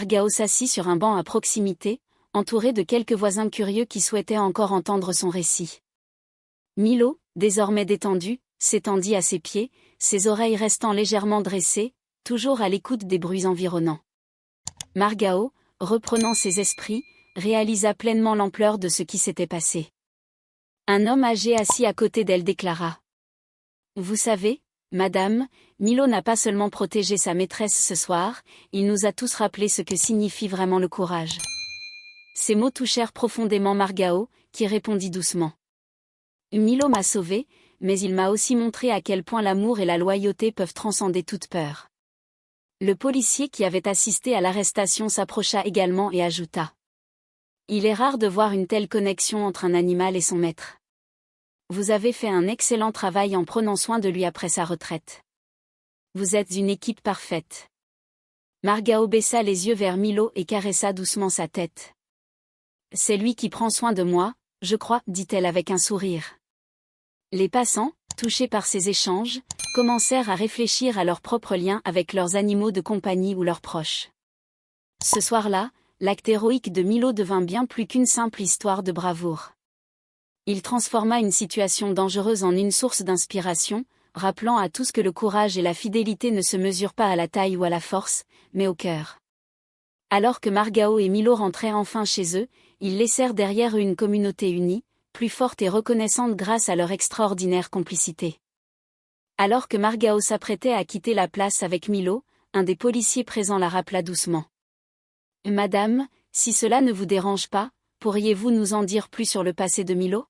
Margao s'assit sur un banc à proximité, entouré de quelques voisins curieux qui souhaitaient encore entendre son récit. Milo, désormais détendu, s'étendit à ses pieds, ses oreilles restant légèrement dressées, toujours à l'écoute des bruits environnants. Margao, reprenant ses esprits, réalisa pleinement l'ampleur de ce qui s'était passé. Un homme âgé assis à côté d'elle déclara. « Vous savez, madame, Milo n'a pas seulement protégé sa maîtresse ce soir, il nous a tous rappelé ce que signifie vraiment le courage. » Ces mots touchèrent profondément Margao, qui répondit doucement. « Milo m'a sauvé, mais il m'a aussi montré à quel point l'amour et la loyauté peuvent transcender toute peur. » Le policier qui avait assisté à l'arrestation s'approcha également et ajouta. « Il est rare de voir une telle connexion entre un animal et son maître. Vous avez fait un excellent travail en prenant soin de lui après sa retraite. Vous êtes une équipe parfaite. » Margao baissa les yeux vers Milo et caressa doucement sa tête. « C'est lui qui prend soin de moi, je crois, dit-elle avec un sourire. » Les passants, touchés par ces échanges, commencèrent à réfléchir à leurs propres liens avec leurs animaux de compagnie ou leurs proches. Ce soir-là, l'acte héroïque de Milo devint bien plus qu'une simple histoire de bravoure. Il transforma une situation dangereuse en une source d'inspiration, rappelant à tous que le courage et la fidélité ne se mesurent pas à la taille ou à la force, mais au cœur. Alors que Margao et Milo rentraient enfin chez eux, ils laissèrent derrière eux une communauté unie, plus forte et reconnaissante grâce à leur extraordinaire complicité. Alors que Margao s'apprêtait à quitter la place avec Milo, un des policiers présents la rappela doucement. « Madame, si cela ne vous dérange pas, pourriez-vous nous en dire plus sur le passé de Milo ?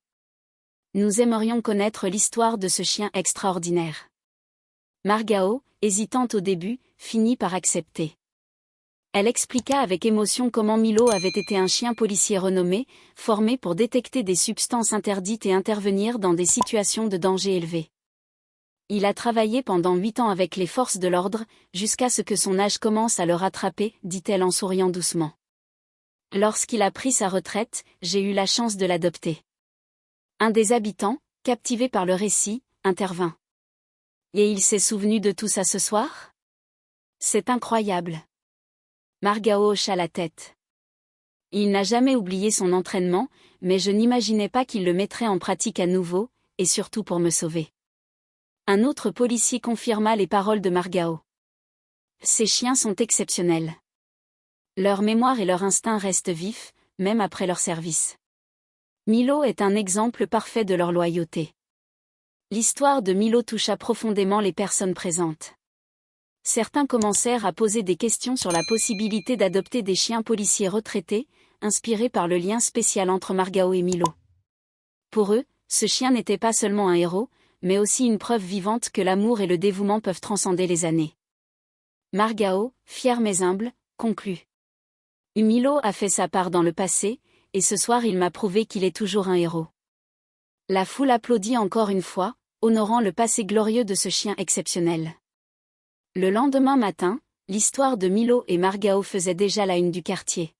Nous aimerions connaître l'histoire de ce chien extraordinaire. » Margao, hésitante au début, finit par accepter. Elle expliqua avec émotion comment Milo avait été un chien policier renommé, formé pour détecter des substances interdites et intervenir dans des situations de danger élevé. Il a travaillé pendant 8 ans avec les forces de l'ordre, jusqu'à ce que son âge commence à le rattraper, dit-elle en souriant doucement. Lorsqu'il a pris sa retraite, j'ai eu la chance de l'adopter. Un des habitants, captivé par le récit, intervint. Et il s'est souvenu de tout ça ce soir ? C'est incroyable. Margao hocha la tête. Il n'a jamais oublié son entraînement, mais je n'imaginais pas qu'il le mettrait en pratique à nouveau, et surtout pour me sauver. Un autre policier confirma les paroles de Margao. Ces chiens sont exceptionnels. Leur mémoire et leur instinct restent vifs, même après leur service. Milo est un exemple parfait de leur loyauté. L'histoire de Milo toucha profondément les personnes présentes. Certains commencèrent à poser des questions sur la possibilité d'adopter des chiens policiers retraités, inspirés par le lien spécial entre Margao et Milo. Pour eux, ce chien n'était pas seulement un héros, mais aussi une preuve vivante que l'amour et le dévouement peuvent transcender les années. Margao, fier mais humble, conclut. Milo a fait sa part dans le passé, et ce soir il m'a prouvé qu'il est toujours un héros. La foule applaudit encore une fois, honorant le passé glorieux de ce chien exceptionnel. Le lendemain matin, l'histoire de Milo et Margao faisait déjà la une du quartier.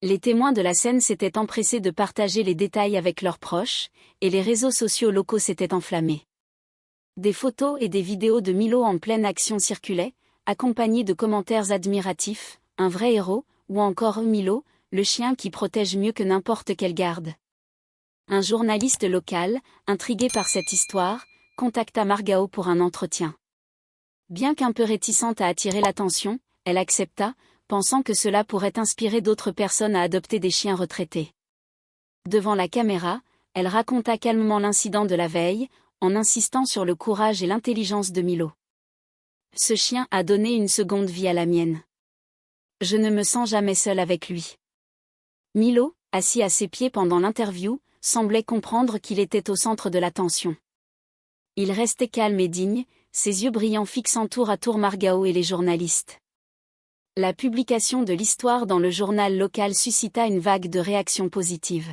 Les témoins de la scène s'étaient empressés de partager les détails avec leurs proches, et les réseaux sociaux locaux s'étaient enflammés. Des photos et des vidéos de Milo en pleine action circulaient, accompagnés de commentaires admiratifs, un vrai héros, ou encore Milo, le chien qui protège mieux que n'importe quelle garde. Un journaliste local, intrigué par cette histoire, contacta Margao pour un entretien. Bien qu'un peu réticente à attirer l'attention, elle accepta, pensant que cela pourrait inspirer d'autres personnes à adopter des chiens retraités. Devant la caméra, elle raconta calmement l'incident de la veille, en insistant sur le courage et l'intelligence de Milo. Ce chien a donné une seconde vie à la mienne. Je ne me sens jamais seule avec lui. Milo, assis à ses pieds pendant l'interview, semblait comprendre qu'il était au centre de l'attention. Il restait calme et digne, ses yeux brillants fixant tour à tour Margao et les journalistes. La publication de l'histoire dans le journal local suscita une vague de réactions positives.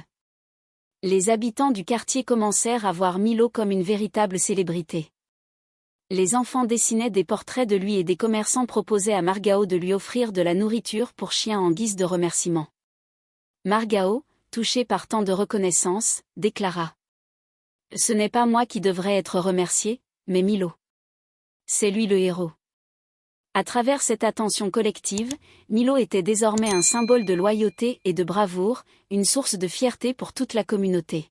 Les habitants du quartier commencèrent à voir Milo comme une véritable célébrité. Les enfants dessinaient des portraits de lui et des commerçants proposaient à Margao de lui offrir de la nourriture pour chien en guise de remerciement. Margao, touché par tant de reconnaissance, déclara. « Ce n'est pas moi qui devrais être remercié, mais Milo. C'est lui le héros. » À travers cette attention collective, Milo était désormais un symbole de loyauté et de bravoure, une source de fierté pour toute la communauté.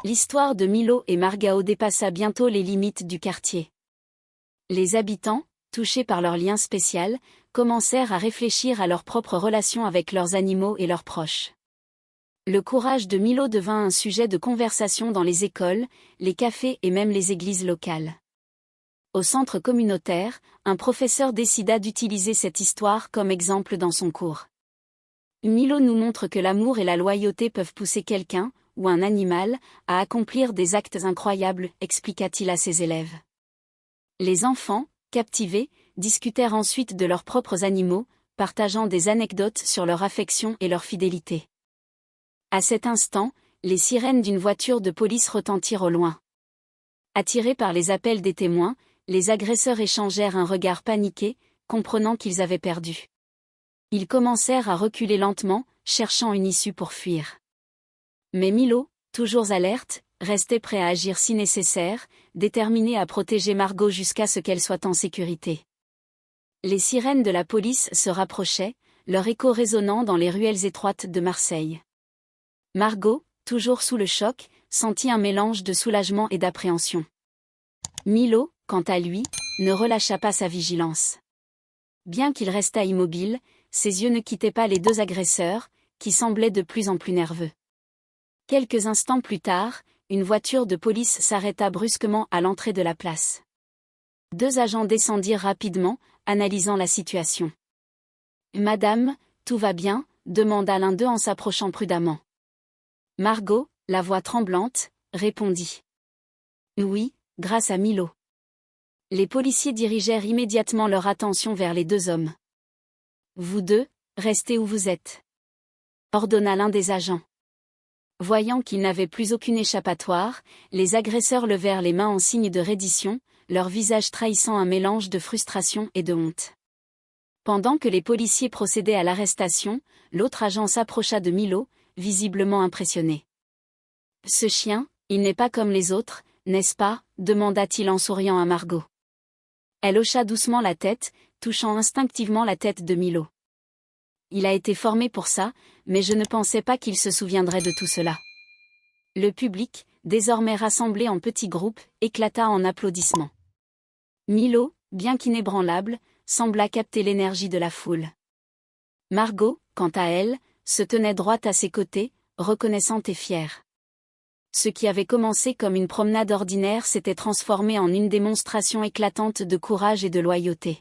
L'histoire de Milo et Margao dépassa bientôt les limites du quartier. Les habitants, touchés par leur lien spécial, commencèrent à réfléchir à leurs propres relations avec leurs animaux et leurs proches. Le courage de Milo devint un sujet de conversation dans les écoles, les cafés et même les églises locales. Au centre communautaire, un professeur décida d'utiliser cette histoire comme exemple dans son cours. Milo nous montre que l'amour et la loyauté peuvent pousser quelqu'un, ou un animal, à accomplir des actes incroyables, expliqua-t-il à ses élèves. Les enfants, captivés, discutèrent ensuite de leurs propres animaux, partageant des anecdotes sur leur affection et leur fidélité. À cet instant, les sirènes d'une voiture de police retentirent au loin. Attirés par les appels des témoins, les agresseurs échangèrent un regard paniqué, comprenant qu'ils avaient perdu. Ils commencèrent à reculer lentement, cherchant une issue pour fuir. Mais Milo, toujours alerte, restait prêt à agir si nécessaire, déterminé à protéger Margao jusqu'à ce qu'elle soit en sécurité. Les sirènes de la police se rapprochaient, leur écho résonnant dans les ruelles étroites de Marseille. Margao, toujours sous le choc, sentit un mélange de soulagement et d'appréhension. Milo, quant à lui, ne relâcha pas sa vigilance. Bien qu'il restât immobile, ses yeux ne quittaient pas les deux agresseurs, qui semblaient de plus en plus nerveux. Quelques instants plus tard, une voiture de police s'arrêta brusquement à l'entrée de la place. Deux agents descendirent rapidement, analysant la situation. « Madame, tout va bien ?» demanda l'un d'eux en s'approchant prudemment. Margao, la voix tremblante, répondit. « Oui, grâce à Milo. » Les policiers dirigèrent immédiatement leur attention vers les deux hommes. « Vous deux, restez où vous êtes. » ordonna l'un des agents. Voyant qu'ils n'avaient plus aucune échappatoire, les agresseurs levèrent les mains en signe de reddition, leur visage trahissant un mélange de frustration et de honte. Pendant que les policiers procédaient à l'arrestation, l'autre agent s'approcha de Milo, visiblement impressionné. « Ce chien, il n'est pas comme les autres, n'est-ce pas ?» demanda-t-il en souriant à Margao. Elle hocha doucement la tête, touchant instinctivement la tête de Milo. Il a été formé pour ça, mais je ne pensais pas qu'il se souviendrait de tout cela. Le public, désormais rassemblé en petits groupes, éclata en applaudissements. Milo, bien qu'inébranlable, sembla capter l'énergie de la foule. Margao, quant à elle, se tenait droite à ses côtés, reconnaissante et fière. Ce qui avait commencé comme une promenade ordinaire s'était transformé en une démonstration éclatante de courage et de loyauté.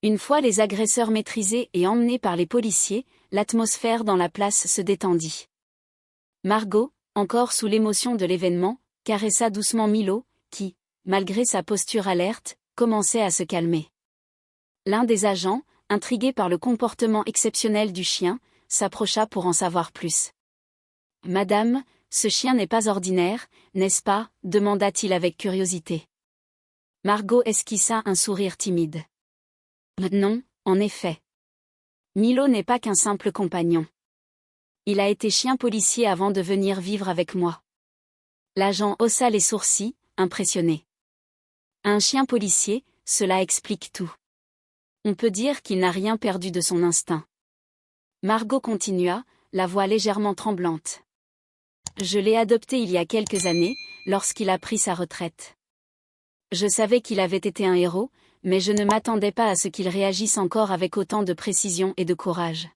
Une fois les agresseurs maîtrisés et emmenés par les policiers, l'atmosphère dans la place se détendit. Margao, encore sous l'émotion de l'événement, caressa doucement Milo, qui, malgré sa posture alerte, commençait à se calmer. L'un des agents, intrigué par le comportement exceptionnel du chien, s'approcha pour en savoir plus. « Madame, ce chien n'est pas ordinaire, n'est-ce pas ?» demanda-t-il avec curiosité. Margao esquissa un sourire timide. « Non, en effet. Milo n'est pas qu'un simple compagnon. Il a été chien policier avant de venir vivre avec moi. » L'agent haussa les sourcils, impressionné. Un chien policier, cela explique tout. On peut dire qu'il n'a rien perdu de son instinct. Margao continua, la voix légèrement tremblante. Je l'ai adopté il y a quelques années, lorsqu'il a pris sa retraite. Je savais qu'il avait été un héros, mais je ne m'attendais pas à ce qu'il réagisse encore avec autant de précision et de courage.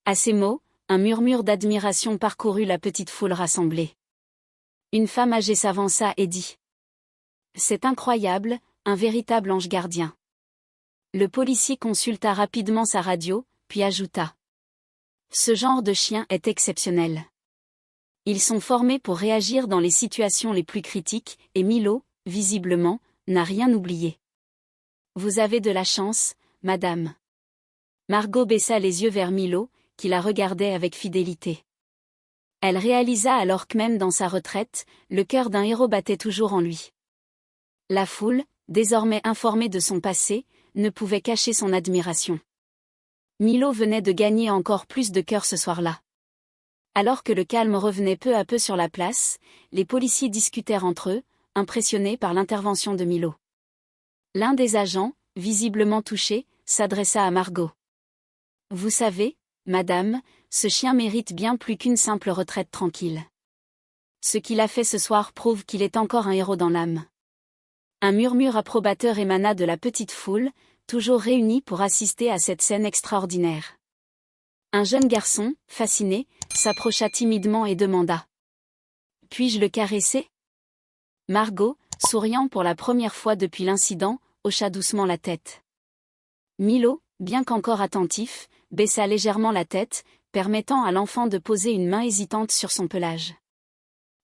À ces mots, un murmure d'admiration parcourut la petite foule rassemblée. Une femme âgée s'avança et dit. C'est incroyable, un véritable ange gardien. Le policier consulta rapidement sa radio, puis ajouta. Ce genre de chien est exceptionnel. Ils sont formés pour réagir dans les situations les plus critiques, et Milo, visiblement, n'a rien oublié. Vous avez de la chance, madame. Margao baissa les yeux vers Milo, qui la regardait avec fidélité. Elle réalisa alors que même dans sa retraite, le cœur d'un héros battait toujours en lui. La foule, désormais informée de son passé, ne pouvait cacher son admiration. Milo venait de gagner encore plus de cœur ce soir-là. Alors que le calme revenait peu à peu sur la place, les policiers discutèrent entre eux, impressionnés par l'intervention de Milo. L'un des agents, visiblement touché, s'adressa à Margot. Vous savez, madame, ce chien mérite bien plus qu'une simple retraite tranquille. Ce qu'il a fait ce soir prouve qu'il est encore un héros dans l'âme. Un murmure approbateur émana de la petite foule, toujours réunie pour assister à cette scène extraordinaire. Un jeune garçon, fasciné, s'approcha timidement et demanda. « Puis-je le caresser ?» Margot, souriant pour la première fois depuis l'incident, hocha doucement la tête. Milo, bien qu'encore attentif, baissa légèrement la tête, permettant à l'enfant de poser une main hésitante sur son pelage.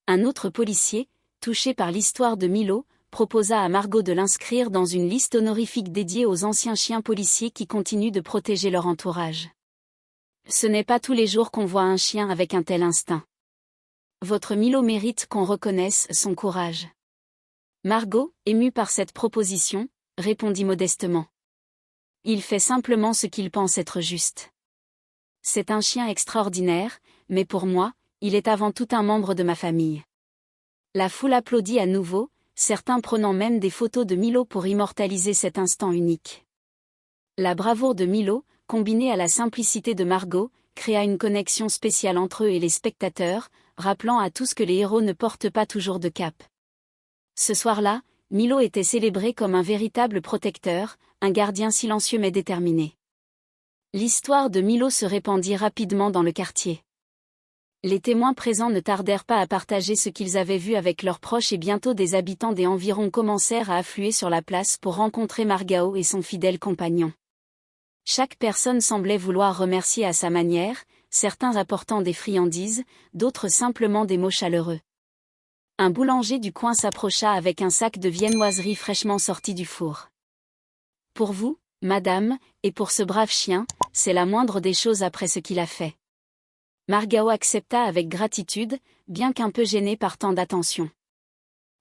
Un autre policier, touché par l'histoire de Milo, proposa à Margot de l'inscrire dans une liste honorifique dédiée aux anciens chiens policiers qui continuent de protéger leur entourage. Ce n'est pas tous les jours qu'on voit un chien avec un tel instinct. Votre Milo mérite qu'on reconnaisse son courage. Margot, émue par cette proposition, répondit modestement. Il fait simplement ce qu'il pense être juste. C'est un chien extraordinaire, mais pour moi, il est avant tout un membre de ma famille. La foule applaudit à nouveau, certains prenant même des photos de Milo pour immortaliser cet instant unique. La bravoure de Milo, combinée à la simplicité de Margot, créa une connexion spéciale entre eux et les spectateurs, rappelant à tous que les héros ne portent pas toujours de cape. Ce soir-là, Milo était célébré comme un véritable protecteur, un gardien silencieux mais déterminé. L'histoire de Milo se répandit rapidement dans le quartier. Les témoins présents ne tardèrent pas à partager ce qu'ils avaient vu avec leurs proches et bientôt des habitants des environs commencèrent à affluer sur la place pour rencontrer Margot et son fidèle compagnon. Chaque personne semblait vouloir remercier à sa manière, certains apportant des friandises, d'autres simplement des mots chaleureux. Un boulanger du coin s'approcha avec un sac de viennoiserie fraîchement sorti du four. « Pour vous, madame, et pour ce brave chien, c'est la moindre des choses après ce qu'il a fait. » Margot accepta avec gratitude, bien qu'un peu gênée par tant d'attention.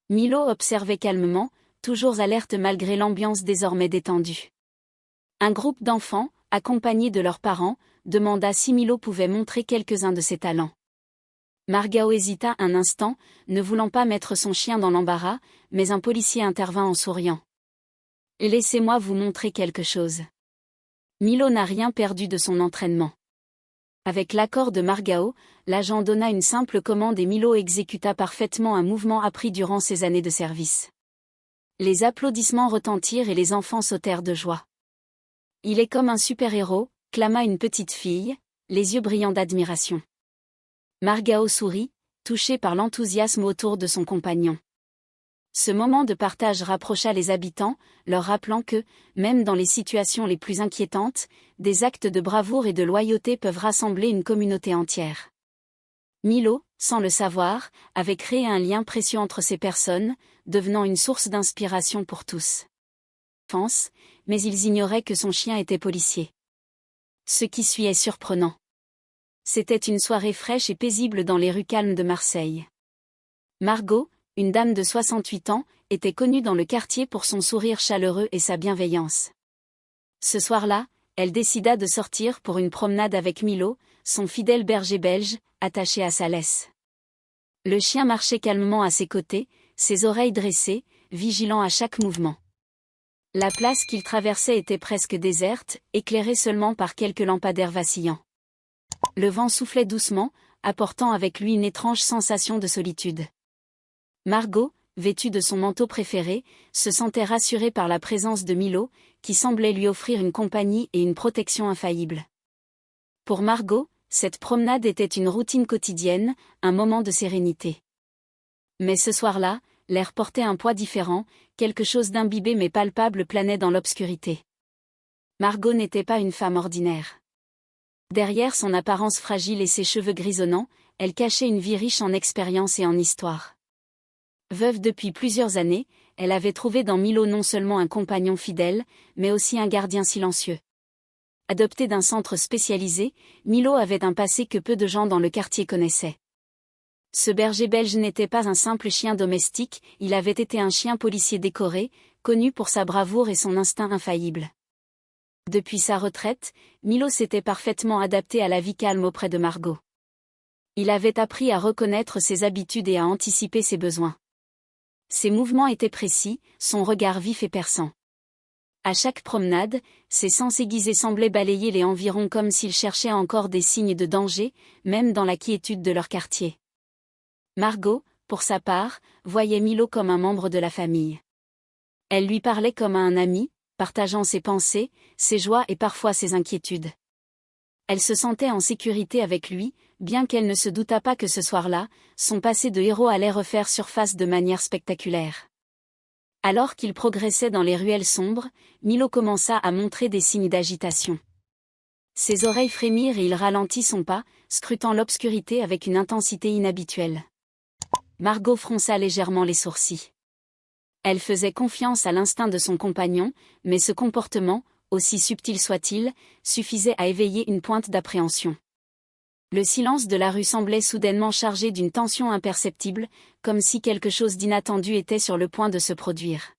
Milo observait calmement, toujours alerte malgré l'ambiance désormais détendue. Un groupe d'enfants, accompagnés de leurs parents, demanda si Milo pouvait montrer quelques-uns de ses talents. Margot hésita un instant, ne voulant pas mettre son chien dans l'embarras, mais un policier intervint en souriant. « Laissez-moi vous montrer quelque chose. » Milo n'a rien perdu de son entraînement. Avec l'accord de Margot, l'agent donna une simple commande et Milo exécuta parfaitement un mouvement appris durant ses années de service. Les applaudissements retentirent et les enfants sautèrent de joie. « Il est comme un super-héros », clama une petite fille, les yeux brillants d'admiration. Margot sourit, touchée par l'enthousiasme autour de son compagnon. Ce moment de partage rapprocha les habitants, leur rappelant que, même dans les situations les plus inquiétantes, des actes de bravoure et de loyauté peuvent rassembler une communauté entière. Milo, sans le savoir, avait créé un lien précieux entre ces personnes, devenant une source d'inspiration pour tous. Mais ils ignoraient que son chien était policier. Ce qui suit est surprenant. C'était une soirée fraîche et paisible dans les rues calmes de Marseille. Margot, une dame de 68 ans, était connue dans le quartier pour son sourire chaleureux et sa bienveillance. Ce soir-là, elle décida de sortir pour une promenade avec Milo, son fidèle berger belge, attaché à sa laisse. Le chien marchait calmement à ses côtés, ses oreilles dressées, vigilant à chaque mouvement. La place qu'il traversait était presque déserte, éclairée seulement par quelques lampadaires vacillants. Le vent soufflait doucement, apportant avec lui une étrange sensation de solitude. Margot, vêtue de son manteau préféré, se sentait rassurée par la présence de Milo, qui semblait lui offrir une compagnie et une protection infaillibles. Pour Margot, cette promenade était une routine quotidienne, un moment de sérénité. Mais ce soir-là, l'air portait un poids différent, quelque chose d'imbibé mais palpable planait dans l'obscurité. Margot n'était pas une femme ordinaire. Derrière son apparence fragile et ses cheveux grisonnants, elle cachait une vie riche en expérience et en histoire. Veuve depuis plusieurs années, elle avait trouvé dans Milo non seulement un compagnon fidèle, mais aussi un gardien silencieux. Adopté d'un centre spécialisé, Milo avait un passé que peu de gens dans le quartier connaissaient. Ce berger belge n'était pas un simple chien domestique, il avait été un chien policier décoré, connu pour sa bravoure et son instinct infaillible. Depuis sa retraite, Milo s'était parfaitement adapté à la vie calme auprès de Margot. Il avait appris à reconnaître ses habitudes et à anticiper ses besoins. Ses mouvements étaient précis, son regard vif et perçant. À chaque promenade, ses sens aiguisés semblaient balayer les environs comme s'ils cherchaient encore des signes de danger, même dans la quiétude de leur quartier. Margot, pour sa part, voyait Milo comme un membre de la famille. Elle lui parlait comme à un ami, partageant ses pensées, ses joies et parfois ses inquiétudes. Elle se sentait en sécurité avec lui, bien qu'elle ne se doutât pas que ce soir-là, son passé de héros allait refaire surface de manière spectaculaire. Alors qu'il progressait dans les ruelles sombres, Milo commença à montrer des signes d'agitation. Ses oreilles frémirent et il ralentit son pas, scrutant l'obscurité avec une intensité inhabituelle. Margot fronça légèrement les sourcils. Elle faisait confiance à l'instinct de son compagnon, mais ce comportement, aussi subtil soit-il, suffisait à éveiller une pointe d'appréhension. Le silence de la rue semblait soudainement chargé d'une tension imperceptible, comme si quelque chose d'inattendu était sur le point de se produire.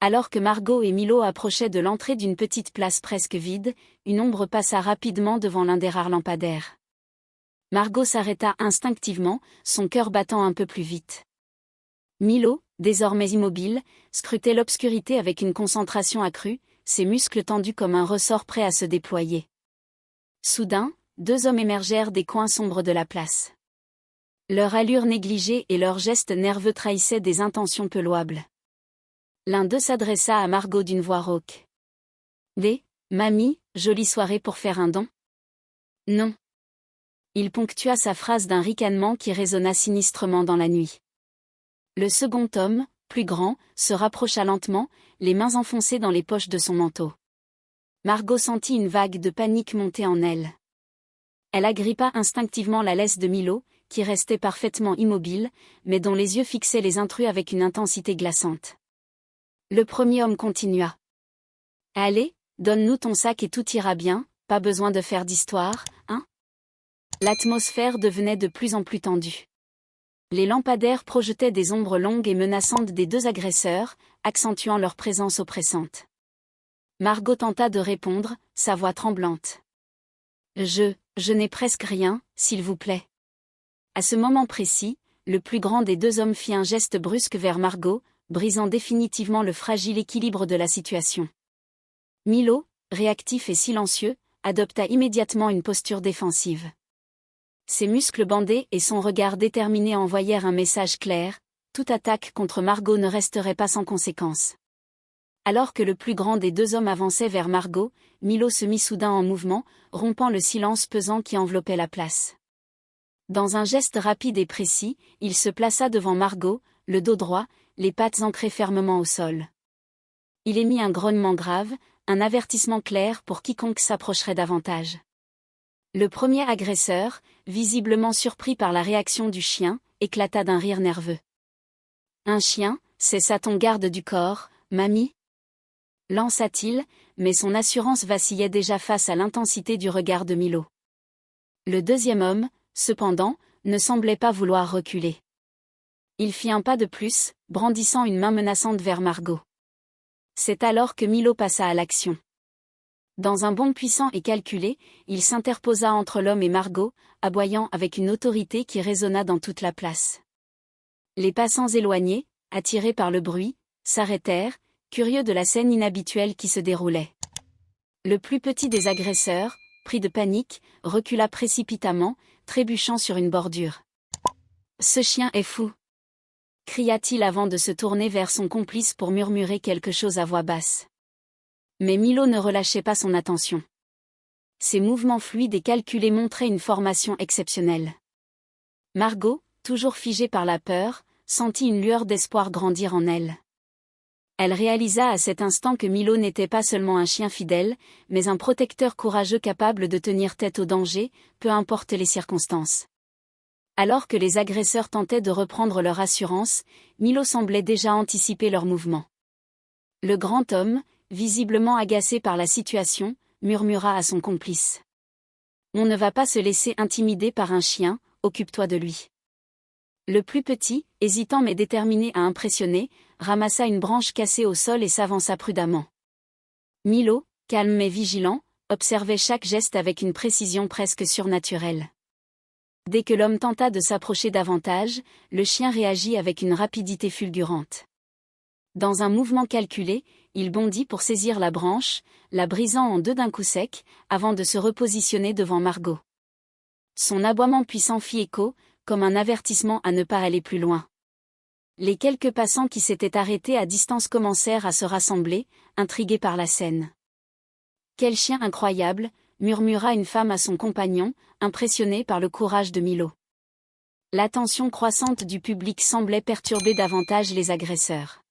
Alors que Margot et Milo approchaient de l'entrée d'une petite place presque vide, une ombre passa rapidement devant l'un des rares lampadaires. Margot s'arrêta instinctivement, son cœur battant un peu plus vite. Milo, désormais immobile, scrutait l'obscurité avec une concentration accrue, ses muscles tendus comme un ressort prêt à se déployer. Soudain, deux hommes émergèrent des coins sombres de la place. Leur allure négligée et leurs gestes nerveux trahissaient des intentions peu louables. L'un d'eux s'adressa à Margot d'une voix rauque. « Mamie, jolie soirée pour faire un don ?» ?»« Non. » Il ponctua sa phrase d'un ricanement qui résonna sinistrement dans la nuit. Le second homme, plus grand, se rapprocha lentement, les mains enfoncées dans les poches de son manteau. Margot sentit une vague de panique monter en elle. Elle agrippa instinctivement la laisse de Milo, qui restait parfaitement immobile, mais dont les yeux fixaient les intrus avec une intensité glaçante. Le premier homme continua. « Allez, donne-nous ton sac et tout ira bien, pas besoin de faire d'histoire, hein ?» L'atmosphère devenait de plus en plus tendue. Les lampadaires projetaient des ombres longues et menaçantes des deux agresseurs, accentuant leur présence oppressante. Margot tenta de répondre, sa voix tremblante. « Je n'ai presque rien, s'il vous plaît. » À ce moment précis, le plus grand des deux hommes fit un geste brusque vers Margot, brisant définitivement le fragile équilibre de la situation. Milo, réactif et silencieux, adopta immédiatement une posture défensive. Ses muscles bandés et son regard déterminé envoyèrent un message clair, toute attaque contre Margot ne resterait pas sans conséquence. Alors que le plus grand des deux hommes avançait vers Margot, Milo se mit soudain en mouvement, rompant le silence pesant qui enveloppait la place. Dans un geste rapide et précis, il se plaça devant Margot, le dos droit, les pattes ancrées fermement au sol. Il émit un grognement grave, un avertissement clair pour quiconque s'approcherait davantage. Le premier agresseur, visiblement surpris par la réaction du chien, éclata d'un rire nerveux. « Un chien, c'est ça ton garde du corps, mamie ?» lança-t-il, mais son assurance vacillait déjà face à l'intensité du regard de Milo. Le deuxième homme, cependant, ne semblait pas vouloir reculer. Il fit un pas de plus, brandissant une main menaçante vers Margot. C'est alors que Milo passa à l'action. Dans un bond puissant et calculé, il s'interposa entre l'homme et Margot, aboyant avec une autorité qui résonna dans toute la place. Les passants éloignés, attirés par le bruit, s'arrêtèrent, curieux de la scène inhabituelle qui se déroulait. Le plus petit des agresseurs, pris de panique, recula précipitamment, trébuchant sur une bordure. « Ce chien est fou !» cria-t-il avant de se tourner vers son complice pour murmurer quelque chose à voix basse. Mais Milo ne relâchait pas son attention. Ses mouvements fluides et calculés montraient une formation exceptionnelle. Margot, toujours figée par la peur, sentit une lueur d'espoir grandir en elle. Elle réalisa à cet instant que Milo n'était pas seulement un chien fidèle, mais un protecteur courageux capable de tenir tête au danger, peu importe les circonstances. Alors que les agresseurs tentaient de reprendre leur assurance, Milo semblait déjà anticiper leurs mouvements. Le grand homme, visiblement agacé par la situation, murmura à son complice. « On ne va pas se laisser intimider par un chien, occupe-toi de lui. » Le plus petit, hésitant mais déterminé à impressionner, ramassa une branche cassée au sol et s'avança prudemment. Milo, calme mais vigilant, observait chaque geste avec une précision presque surnaturelle. Dès que l'homme tenta de s'approcher davantage, le chien réagit avec une rapidité fulgurante. Dans un mouvement calculé, il bondit pour saisir la branche, la brisant en deux d'un coup sec, avant de se repositionner devant Margot. Son aboiement puissant fit écho, comme un avertissement à ne pas aller plus loin. Les quelques passants qui s'étaient arrêtés à distance commencèrent à se rassembler, intrigués par la scène. « Quel chien incroyable !» murmura une femme à son compagnon, impressionnée par le courage de Milo. L'attention croissante du public semblait perturber davantage les agresseurs.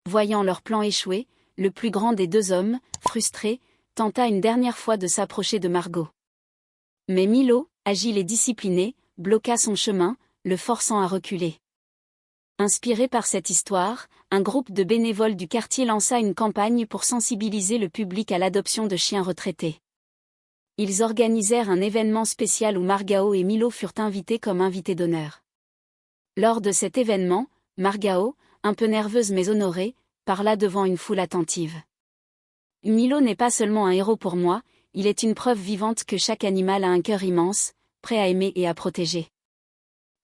Voyant leur plan échouer, le plus grand des deux hommes, frustré, tenta une dernière fois de s'approcher de Margot. Mais Milo, agile et discipliné, bloqua son chemin, le forçant à reculer. Inspiré par cette histoire, un groupe de bénévoles du quartier lança une campagne pour sensibiliser le public à l'adoption de chiens retraités. Ils organisèrent un événement spécial où Margao et Milo furent invités comme invités d'honneur. Lors de cet événement, Margao, un peu nerveuse mais honorée, parla devant une foule attentive. « Milo n'est pas seulement un héros pour moi, il est une preuve vivante que chaque animal a un cœur immense, prêt à aimer et à protéger. »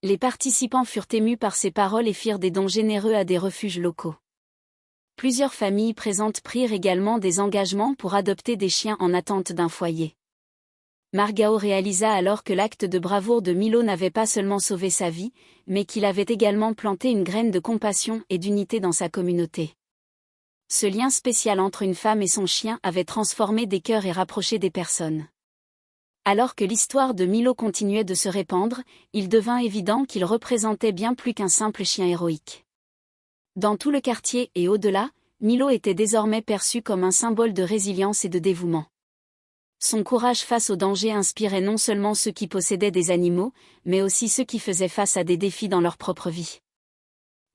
Les participants furent émus par ces paroles et firent des dons généreux à des refuges locaux. Plusieurs familles présentes prirent également des engagements pour adopter des chiens en attente d'un foyer. Margao réalisa alors que l'acte de bravoure de Milo n'avait pas seulement sauvé sa vie, mais qu'il avait également planté une graine de compassion et d'unité dans sa communauté. Ce lien spécial entre une femme et son chien avait transformé des cœurs et rapproché des personnes. Alors que l'histoire de Milo continuait de se répandre, il devint évident qu'il représentait bien plus qu'un simple chien héroïque. Dans tout le quartier et au-delà, Milo était désormais perçu comme un symbole de résilience et de dévouement. Son courage face aux dangers inspirait non seulement ceux qui possédaient des animaux, mais aussi ceux qui faisaient face à des défis dans leur propre vie.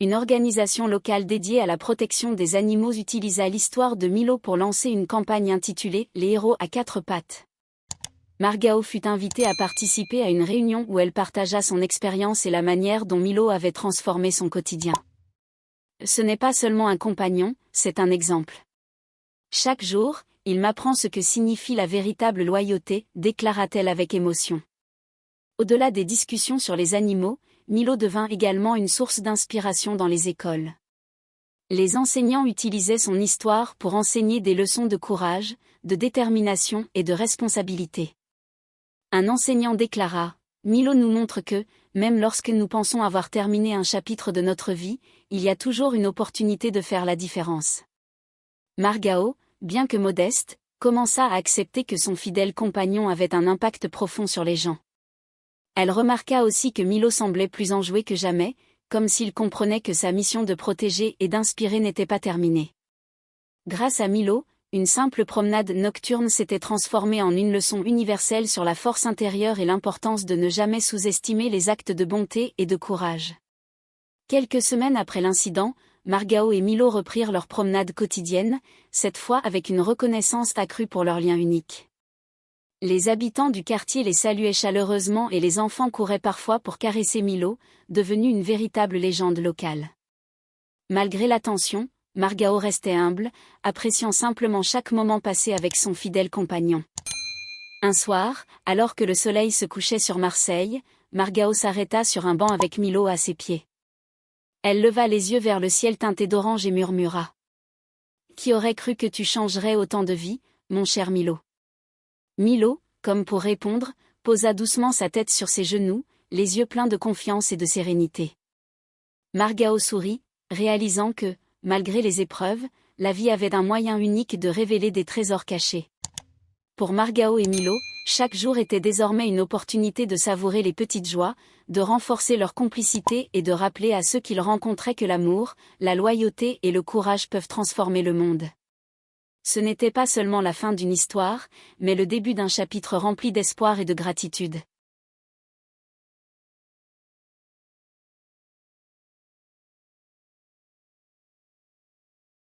Une organisation locale dédiée à la protection des animaux utilisa l'histoire de Milo pour lancer une campagne intitulée « Les héros à quatre pattes ». Margao fut invitée à participer à une réunion où elle partagea son expérience et la manière dont Milo avait transformé son quotidien. « Ce n'est pas seulement un compagnon, c'est un exemple. Chaque jour, il m'apprend ce que signifie la véritable loyauté, déclara-t-elle avec émotion. » Au-delà des discussions sur les animaux, Milo devint également une source d'inspiration dans les écoles. Les enseignants utilisaient son histoire pour enseigner des leçons de courage, de détermination et de responsabilité. Un enseignant déclara « Milo nous montre que, même lorsque nous pensons avoir terminé un chapitre de notre vie, il y a toujours une opportunité de faire la différence. » Margao, bien que modeste, commença à accepter que son fidèle compagnon avait un impact profond sur les gens. Elle remarqua aussi que Milo semblait plus enjoué que jamais, comme s'il comprenait que sa mission de protéger et d'inspirer n'était pas terminée. Grâce à Milo, une simple promenade nocturne s'était transformée en une leçon universelle sur la force intérieure et l'importance de ne jamais sous-estimer les actes de bonté et de courage. Quelques semaines après l'incident, Margao et Milo reprirent leur promenade quotidienne, cette fois avec une reconnaissance accrue pour leur lien unique. Les habitants du quartier les saluaient chaleureusement et les enfants couraient parfois pour caresser Milo, devenu une véritable légende locale. Malgré l'attention, Margao restait humble, appréciant simplement chaque moment passé avec son fidèle compagnon. Un soir, alors que le soleil se couchait sur Marseille, Margao s'arrêta sur un banc avec Milo à ses pieds. Elle leva les yeux vers le ciel teinté d'orange et murmura. « Qui aurait cru que tu changerais autant de vie, mon cher Milo ?» Milo, comme pour répondre, posa doucement sa tête sur ses genoux, les yeux pleins de confiance et de sérénité. Margao sourit, réalisant que, malgré les épreuves, la vie avait un moyen unique de révéler des trésors cachés. Pour Margao et Milo, chaque jour était désormais une opportunité de savourer les petites joies, de renforcer leur complicité et de rappeler à ceux qu'ils rencontraient que l'amour, la loyauté et le courage peuvent transformer le monde. Ce n'était pas seulement la fin d'une histoire, mais le début d'un chapitre rempli d'espoir et de gratitude.